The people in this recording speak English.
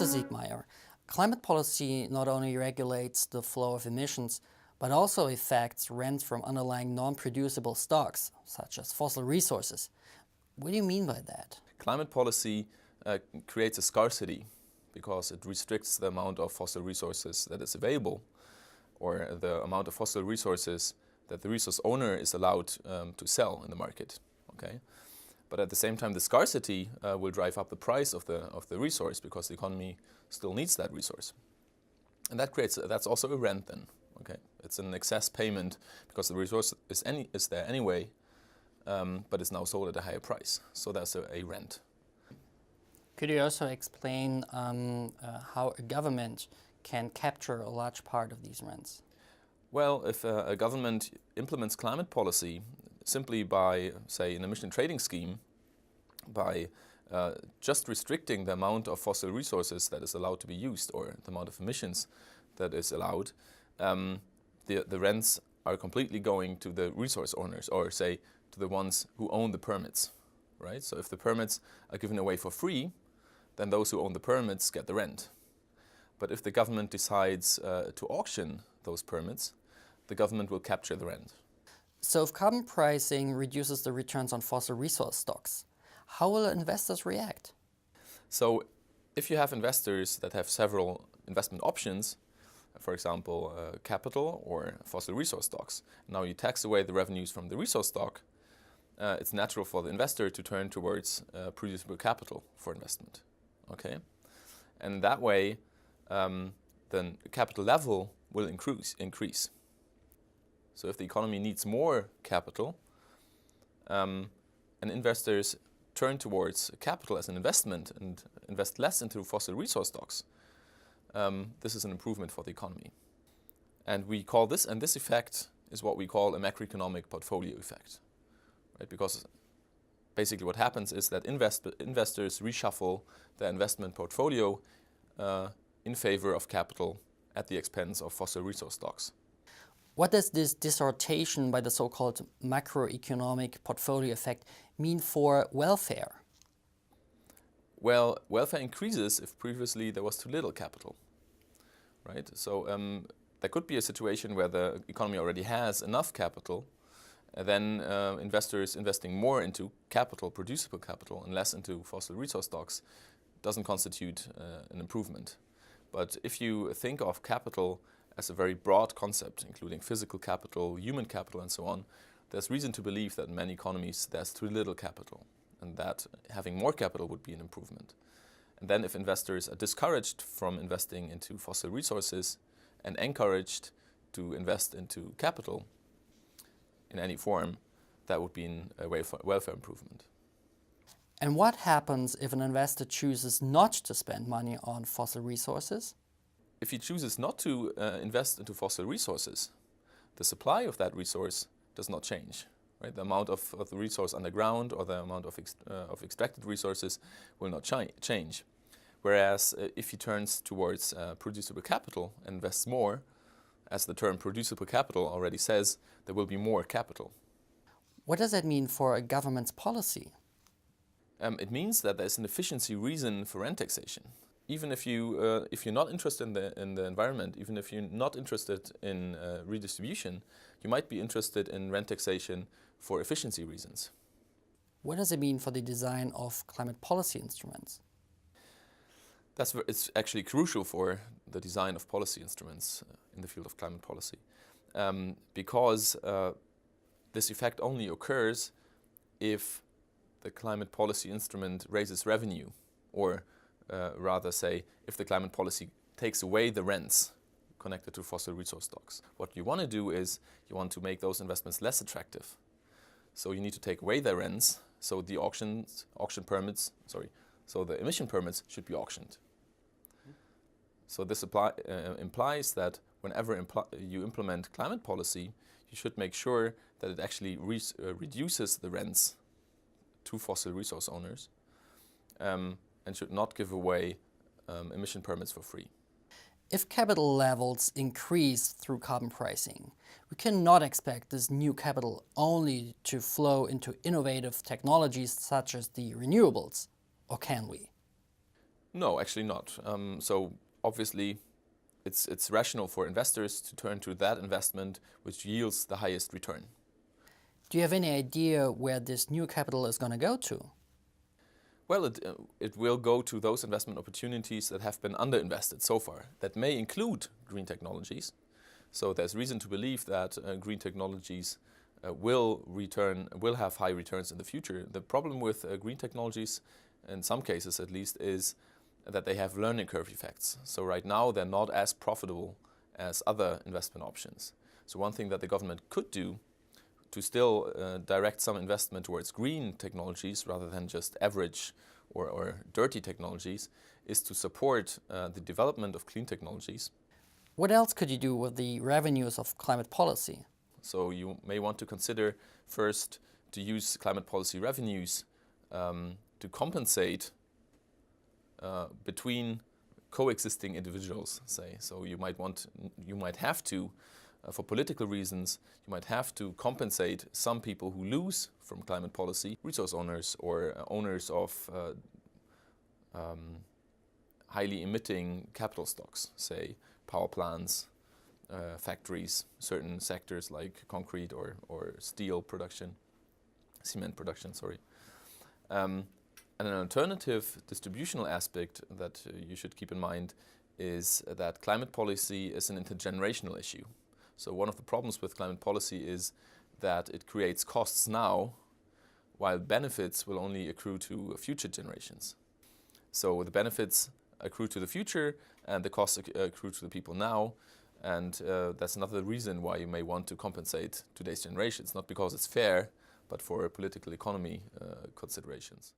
Siegmeier, climate policy not only regulates the flow of emissions, but also affects rents from underlying non-producible stocks, such as fossil resources. What do you mean by that? Climate policy creates a scarcity because it restricts the amount of fossil resources that is available, or the amount of fossil resources that the resource owner is allowed to sell in the market. Okay? But at the same time, the scarcity will drive up the price of the resource because the economy still needs that resource. And that's also a rent then. Okay? It's an excess payment because the resource is there anyway, but it's now sold at a higher price. So that's a rent. Could you also explain how a government can capture a large part of these rents? Well, if a government implements climate policy simply by, say, an emission trading scheme, by just restricting the amount of fossil resources that is allowed to be used or the amount of emissions that is allowed, the rents are completely going to the resource owners, or say to the ones who own the permits, right? So if the permits are given away for free, then those who own the permits get the rent. But if the government decides to auction those permits, the government will capture the rent. So if carbon pricing reduces the returns on fossil resource stocks, how will investors react? So if you have investors that have several investment options, for example, capital or fossil resource stocks, now you tax away the revenues from the resource stock, it's natural for the investor to turn towards producible capital for investment. Okay? And that way, then the capital level will increase. So if the economy needs more capital, and investors turn towards capital as an investment and invest less into fossil resource stocks, this is an improvement for the economy. And we call this, and this effect is what we call a macroeconomic portfolio effect, right? Because basically what happens is that investors reshuffle their investment portfolio in favor of capital at the expense of fossil resource stocks. What does this distortion by the so-called macroeconomic portfolio effect mean for welfare? Well, welfare increases if previously there was too little capital, right? So there could be a situation where the economy already has enough capital, and then investors investing more into capital, producible capital, and less into fossil resource stocks doesn't constitute an improvement. But if you think of capital as a very broad concept, including physical capital, human capital, and so on, there's reason to believe that in many economies there's too little capital, and that having more capital would be an improvement. And then if investors are discouraged from investing into fossil resources and encouraged to invest into capital in any form, that would be a welfare improvement. And what happens if an investor chooses not to spend money on fossil resources? If he chooses not to invest into fossil resources, the supply of that resource does not change. Right? The amount of the resource underground or the amount of extracted resources will not change. Whereas if he turns towards producible capital and invests more, as the term producible capital already says, there will be more capital. What does that mean for a government's policy? It means that there's an efficiency reason for rent taxation. Even if you're not interested in the environment, even if you're not interested in redistribution, you might be interested in rent taxation for efficiency reasons. What does it mean for the design of climate policy instruments? It's actually crucial for the design of policy instruments in the field of climate policy, because this effect only occurs if the climate policy instrument raises revenue, or rather say, if the climate policy takes away the rents connected to fossil resource stocks. What you want to do is you want to make those investments less attractive. So you need to take away their rents, so the the emission permits should be auctioned. So this implies that whenever you implement climate policy, you should make sure that it actually reduces the rents to fossil resource owners, and should not give away emission permits for free. If capital levels increase through carbon pricing, we cannot expect this new capital only to flow into innovative technologies such as the renewables, or can we? No, actually not. So obviously, it's rational for investors to turn to that investment which yields the highest return. Do you have any idea where this new capital is going to go to? Well, it will go to those investment opportunities that have been underinvested so far. That may include green technologies. So there's reason to believe that green technologies will have high returns in the future. The problem with green technologies, in some cases at least, is that they have learning curve effects. So right now they're not as profitable as other investment options. So one thing that the government could do to still direct some investment towards green technologies rather than just average or dirty technologies is to support the development of clean technologies. What else could you do with the revenues of climate policy? So you may want to consider first to use climate policy revenues to compensate between coexisting individuals, say. So you might have to, for political reasons, you might have to compensate some people who lose from climate policy, resource owners or owners of highly emitting capital stocks, say power plants, factories, certain sectors like concrete or steel production, cement production, sorry. And an alternative distributional aspect that you should keep in mind is that climate policy is an intergenerational issue. So one of the problems with climate policy is that it creates costs now, while benefits will only accrue to future generations. So the benefits accrue to the future and the costs accrue to the people now. And that's another reason why you may want to compensate today's generations, not because it's fair, but for political economy considerations.